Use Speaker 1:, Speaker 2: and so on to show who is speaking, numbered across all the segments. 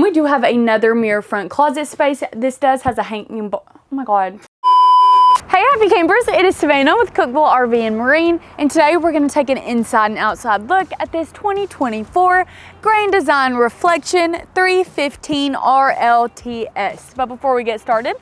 Speaker 1: we do have another mirror front closet space. This has a hanging, oh my God. Hey happy campers, it is Savannah with Cookeville RV and Marine, and today we're going to take an inside and outside look at this 2024 Grand Design Reflection 315 RLTS. But before we get started,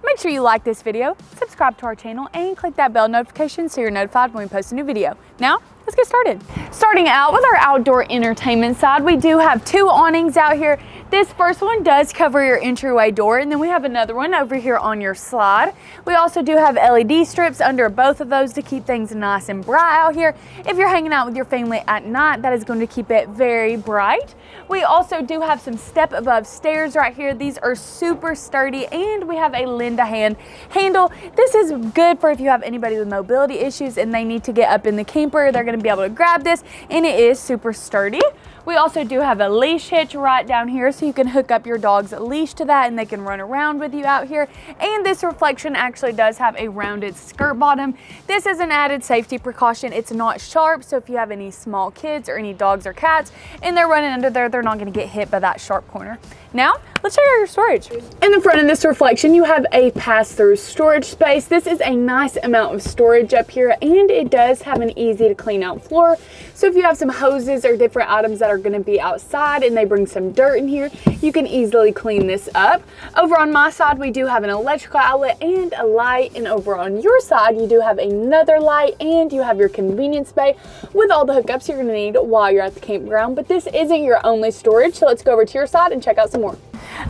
Speaker 1: make sure you like this video, subscribe to our channel, and click that bell notification so you're notified when we post a new video. Now, let's get started. Starting out with our outdoor entertainment side, we do have two awnings out here. This first one does cover your entryway door, and then we have another one over here on your slide. We also do have LED strips under both of those to keep things nice and bright out here. If you're hanging out with your family at night, that is going to keep it very bright. We also do have some step above stairs right here. These are super sturdy, and we have a lend-a-hand handle. This is good for if you have anybody with mobility issues and they need to get up in the camper. They're going to be able to grab this, and it is super sturdy. We also do have a leash hitch right down here, so you can hook up your dog's leash to that and they can run around with you out here. And this Reflection actually does have a rounded skirt bottom. This is an added safety precaution. It's not sharp, so if you have any small kids or any dogs or cats and they're running under there, they're not going to get hit by that sharp corner. Now, let's check out your storage. In the front of this Reflection, you have a pass-through storage space. This is a nice amount of storage up here, and it does have an easy to clean out floor. So if you have some hoses or different items that are going to be outside and they bring some dirt in here, you can easily clean this up. Over on my side, we do have an electrical outlet and a light, and over on your side, you do have another light, and you have your convenience bay with all the hookups you're going to need while you're at the campground. But this isn't your only storage, so let's go over to your side and check out some more.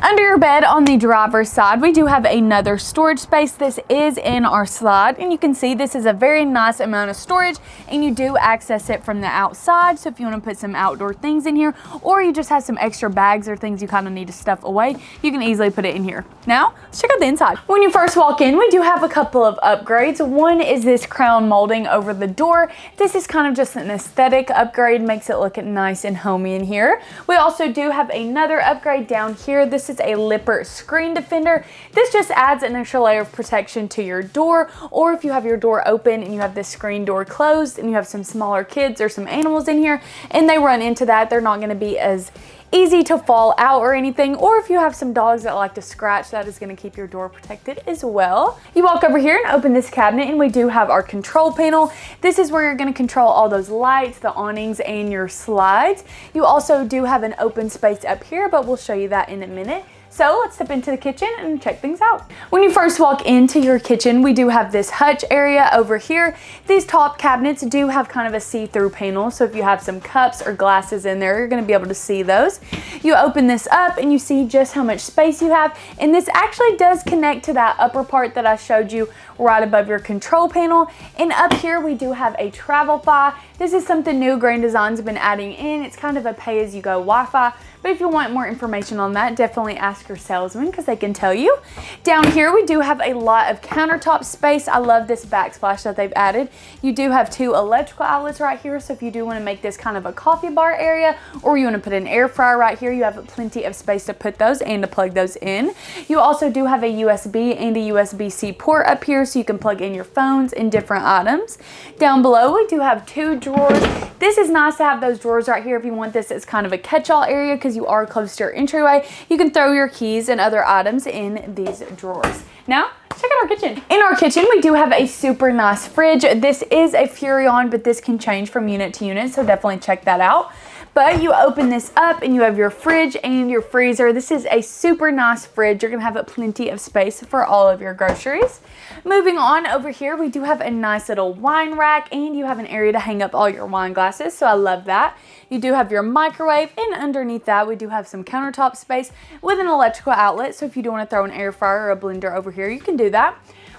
Speaker 1: Under your bed on the driver's side, we do have another storage space. This is in our slide, and you can see this is a very nice amount of storage, and you do access it from the outside. So if you want to put some outdoor things in here, or you just have some extra bags or things you kind of need to stuff away, you can easily put it in here. Now, let's check out the inside. When you first walk in, we do have a couple of upgrades. One is this crown molding over the door. This is kind of just an aesthetic upgrade, makes it look nice and homey in here. We also do have another upgrade down here. This is a Lippert screen defender. This just adds an extra layer of protection to your door, or if you have your door open and you have this screen door closed and you have some smaller kids or some animals in here and they run into that, they're not going to be as easy to fall out or anything. Or if you have some dogs that like to scratch, that is going to keep your door protected as well. You walk over here and open this cabinet, and we do have our control panel. This is where you're going to control all those lights, the awnings, and your slides. You also do have an open space up here, but we'll show you that in a minute. So let's step into the kitchen and check things out. When you first walk into your kitchen, we do have this hutch area over here. These top cabinets do have kind of a see-through panel, so if you have some cups or glasses in there, you're gonna be able to see those. You open this up and you see just how much space you have, and this actually does connect to that upper part that I showed you right above your control panel. And up here we do have a Travel-Fi. This is something new Grand Design's been adding in. It's kind of a pay-as-you-go Wi-Fi. But if you want more information on that, definitely ask your salesman because they can tell you. Down here, we do have a lot of countertop space. I love this backsplash that they've added. You do have two electrical outlets right here. So if you do want to make this kind of a coffee bar area, or you want to put an air fryer right here, you have plenty of space to put those and to plug those in. You also do have a USB and a USB-C port up here, so you can plug in your phones and different items. Down below, we do have two drawers. This is nice to have those drawers right here if you want this as kind of a catch-all area, because you are close to your entryway. You can throw your keys and other items in these drawers. Now, check out our kitchen. In our kitchen, we do have a super nice fridge. This is a Furrion, but this can change from unit to unit, so definitely check that out. But you open this up and you have your fridge and your freezer. This is a super nice fridge. You're gonna have plenty of space for all of your groceries. Moving on over here, we do have a nice little wine rack, and you have an area to hang up all your wine glasses, so I love that. You do have your microwave, and underneath that we do have some countertop space with an electrical outlet, so if you do want to throw an air fryer or a blender over here, you can do that.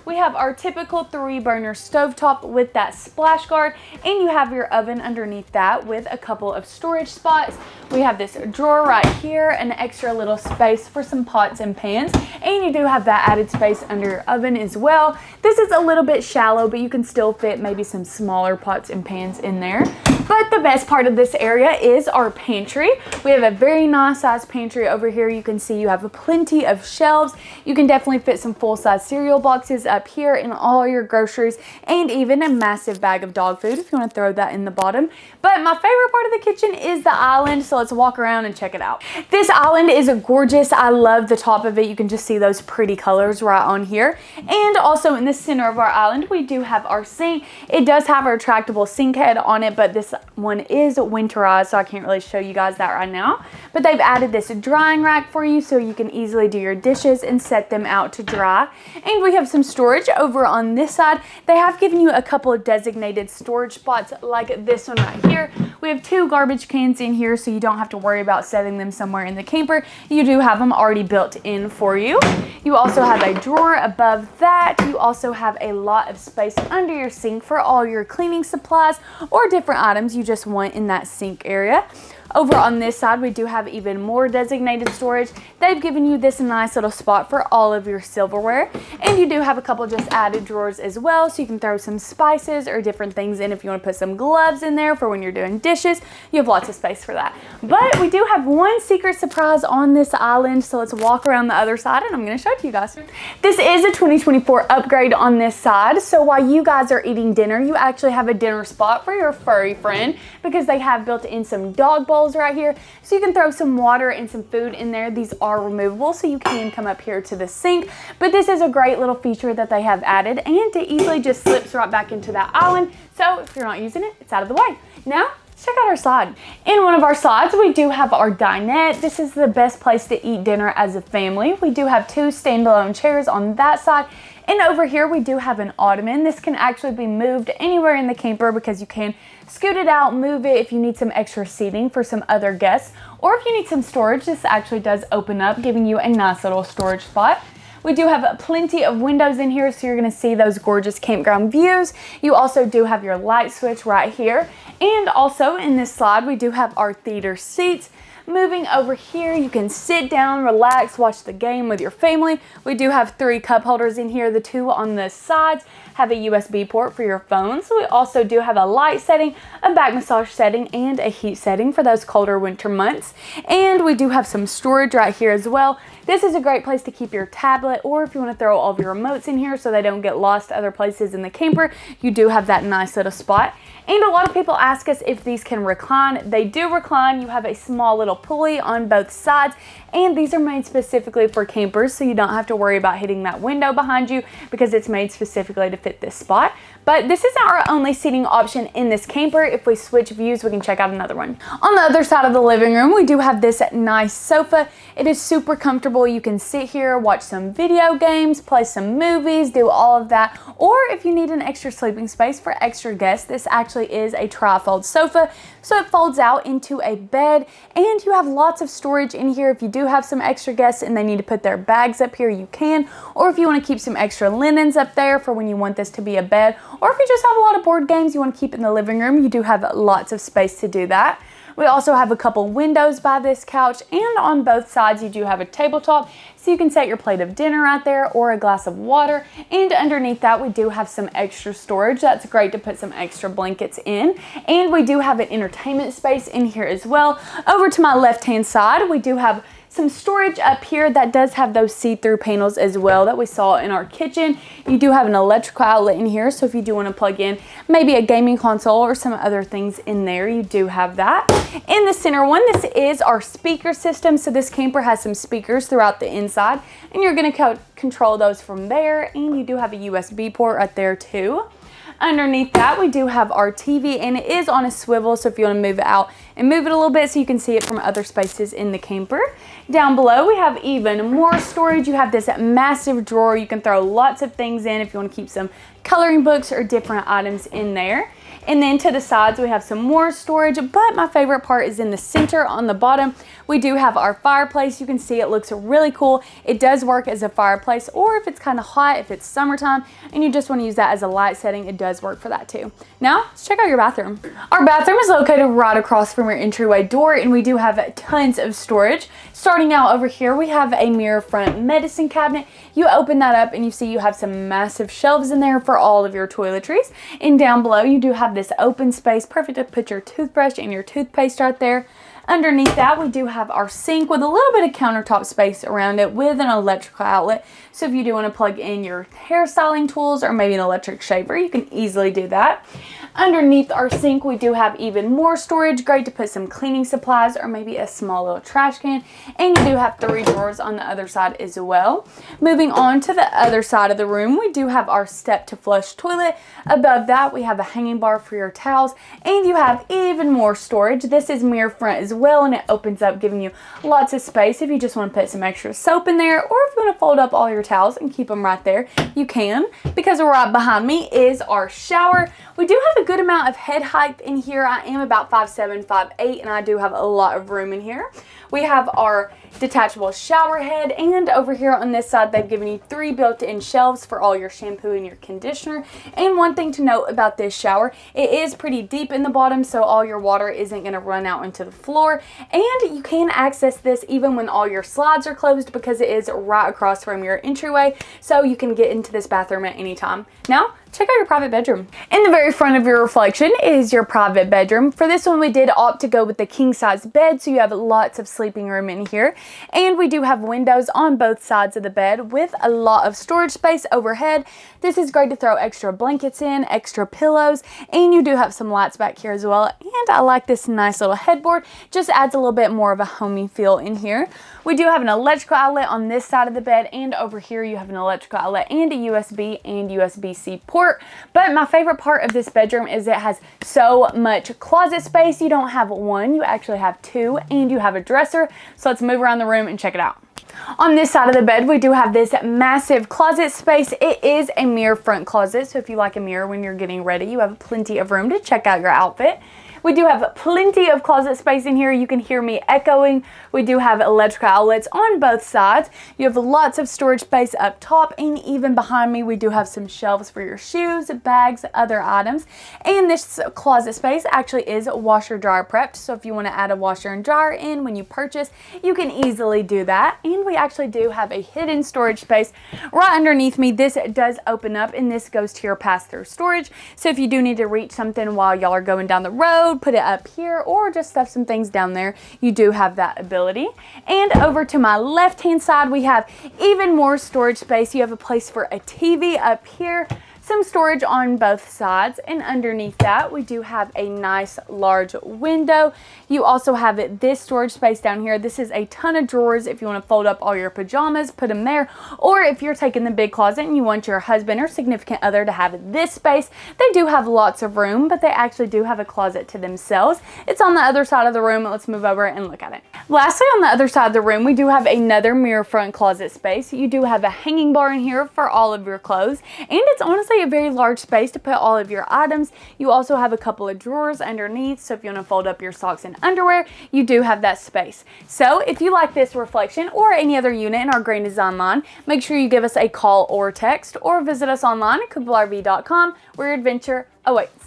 Speaker 1: We have our typical 3-burner stovetop with that splash guard, and you have your oven underneath that with a couple of storage spots. We have this drawer right here, an extra little space for some pots and pans, and you do have that added space under your oven as well. This is a little bit shallow, but you can still fit maybe some smaller pots and pans in there. But the best part of this area is our pantry. We have a very nice size pantry over here. You can see you have plenty of shelves. You can definitely fit some full-size cereal boxes up here and all your groceries, and even a massive bag of dog food if you want to throw that in the bottom. But my favorite part of the kitchen is the island, so let's walk around and check it out. This island is gorgeous. I love the top of it. You can just see those pretty colors right on here. And also in the center of our island, we do have our sink. It does have a retractable sink head on it, but this one is winterized, so I can't really show you guys that right now. But they've added this drying rack for you so you can easily do your dishes and set them out to dry. And we have some storage over on this side. They have given you a couple of designated storage spots like this one right here. We have 2 garbage cans in here, so you don't have to worry about setting them somewhere in the camper. You do have them already built in for you. You also have a drawer above that. You also have a lot of space under your sink for all your cleaning supplies or different items you just want in that sink area. Over on this side, we do have even more designated storage. They've given you this nice little spot for all of your silverware. And you do have a couple just added drawers as well, so you can throw some spices or different things in. If you want to put some gloves in there for when you're doing dishes, you have lots of space for that. But we do have one secret surprise on this island, so let's walk around the other side and I'm going to show it to you guys. This is a 2024 upgrade on this side, so while you guys are eating dinner, you actually have a dinner spot for your furry friend because they have built in some dog bowls right here, so you can throw some water and some food in there. These are removable, so you can come up here to the sink, but this is a great little feature that they have added, and it easily just slips right back into that island, so if you're not using it, it's out of the way. Now let's check out our side. In one of our sides, we do have our dinette. This is the best place to eat dinner as a family. We do have 2 standalone chairs on that side. And over here, we do have an ottoman. This can actually be moved anywhere in the camper because you can scoot it out, move it if you need some extra seating for some other guests. Or if you need some storage, this actually does open up, giving you a nice little storage spot. We do have plenty of windows in here, so you're going to see those gorgeous campground views. You also do have your light switch right here. And also in this slide, we do have our theater seats. Moving over here, you can sit down, relax, watch the game with your family. We do have 3 cup holders in here. The 2 on the sides have a USB port for your phones. We also do have a light setting, a back massage setting, and a heat setting for those colder winter months. And we do have some storage right here as well. This is a great place to keep your tablet, or if you want to throw all of your remotes in here so they don't get lost other places in the camper, you do have that nice little spot. And a lot of people ask us if these can recline. They do recline. You have a small little pulley on both sides, and these are made specifically for campers, so you don't have to worry about hitting that window behind you because it's made specifically to fit this spot. But this isn't our only seating option in this camper. If we switch views, we can check out another one. On the other side of the living room, we do have this nice sofa. It is super comfortable. You can sit here, watch some video games, play some movies, do all of that. Or if you need an extra sleeping space for extra guests, this actually is a tri-fold sofa. So it folds out into a bed, and you have lots of storage in here. If you do have some extra guests and they need to put their bags up here, you can. Or if you want to keep some extra linens up there for when you want this to be a bed. Or if you just have a lot of board games you want to keep in the living room, you do have lots of space to do that. We also have a couple windows by this couch, and on both sides you do have a tabletop, so you can set your plate of dinner right there or a glass of water. And underneath that we do have some extra storage. That's great to put some extra blankets in. And we do have an entertainment space in here as well. Over to my left hand side, we do have some storage up here that does have those see-through panels as well that we saw in our kitchen. You do have an electrical outlet in here, so if you do want to plug in maybe a gaming console or some other things in there, you do have that. In the center one, this is our speaker system. So this camper has some speakers throughout the inside, and you're going to control those from there. And you do have a USB port right there too. Underneath that, we do have our TV, and it is on a swivel, so if you want to move it out and move it a little bit so you can see it from other spaces in the camper. Down below, we have even more storage. You have this massive drawer. You can throw lots of things in if you want to keep some coloring books or different items in there. And then to the sides, we have some more storage, but my favorite part is in the center on the bottom. We do have our fireplace. You can see it looks really cool. It does work as a fireplace, or if it's kind of hot, if it's summertime, and you just want to use that as a light setting, it does work for that too. Now, let's check out your bathroom. Our bathroom is located right across from your entryway door, and we do have tons of storage. Starting out over here, we have a mirror front medicine cabinet. You open that up and you see you have some massive shelves in there for all of your toiletries. And down below, you do have have this open space, perfect to put your toothbrush and your toothpaste right there. Underneath that, we do have our sink with a little bit of countertop space around it with an electrical outlet. So if you do want to plug in your hairstyling tools or maybe an electric shaver, you can easily do that. Underneath our sink, we do have even more storage, great to put some cleaning supplies or maybe a small little trash can. And you do have 3 drawers on the other side as well. Moving on to the other side of the room, we do have our step to flush toilet. Above that, we have a hanging bar for your towels, and you have even more storage. This is mirror front as well, and it opens up, giving you lots of space if you just want to put some extra soap in there, or if you want to fold up all your towels and keep them right there, you can. Because right behind me is our shower. We do have a good amount of head height in here. I am about 5'7", 5'8", and I do have a lot of room in here. We have our detachable shower head, and over here on this side, they've given you 3 built-in shelves for all your shampoo and your conditioner. And one thing to note about this shower, it is pretty deep in the bottom, so all your water isn't going to run out into the floor. And you can access this even when all your slides are closed, because it is right across from your entryway, so you can get into this bathroom at any time. Now, check out your private bedroom. In the very front of your reflection is your private bedroom. For this one, we did opt to go with the king size bed, so you have lots of sleeping room in here. And we do have windows on both sides of the bed with a lot of storage space overhead. This is great to throw extra blankets in, extra pillows, and you do have some lights back here as well. And I like this nice little headboard, just adds a little bit more of a homey feel in here. We do have an electrical outlet on this side of the bed, and over here you have an electrical outlet and a USB and USB-C port. But my favorite part of this bedroom is it has so much closet space. You don't have one, you actually have 2, and you have a dresser. So let's move around the room and check it out. On this side of the bed, we do have this massive closet space. It is a mirror front closet, so if you like a mirror when you're getting ready, you have plenty of room to check out your outfit. We do have plenty of closet space in here. You can hear me echoing. We do have electrical outlets on both sides. You have lots of storage space up top, and even behind me, we do have some shelves for your shoes, bags, other items. And this closet space actually is washer dryer prepped. So if you want to add a washer and dryer in when you purchase, you can easily do that. And we actually do have a hidden storage space right underneath me. This does open up, and this goes to your pass-through storage. So if you do need to reach something while y'all are going down the road, put it up here, or just stuff some things down there, you do have that ability. And over to my left hand side, we have even more storage space. You have a place for a TV up here, some storage on both sides, and underneath that we do have a nice large window. You also have this storage space down here. This is a ton of drawers if you want to fold up all your pajamas, put them there, or if you're taking the big closet and you want your husband or significant other to have this space. They do have lots of room, but they actually do have a closet to themselves. It's on the other side of the room. Let's move over and look at it. Lastly, on the other side of the room, we do have another mirror front closet space. You do have a hanging bar in here for all of your clothes, and it's honestly a very large space to put all of your items. You also have a couple of drawers underneath, so if you want to fold up your socks and underwear, you do have that space. So if you like this reflection or any other unit in our Grand Design line, make sure you give us a call or text, or visit us online at cookvillerv.com, where your adventure awaits.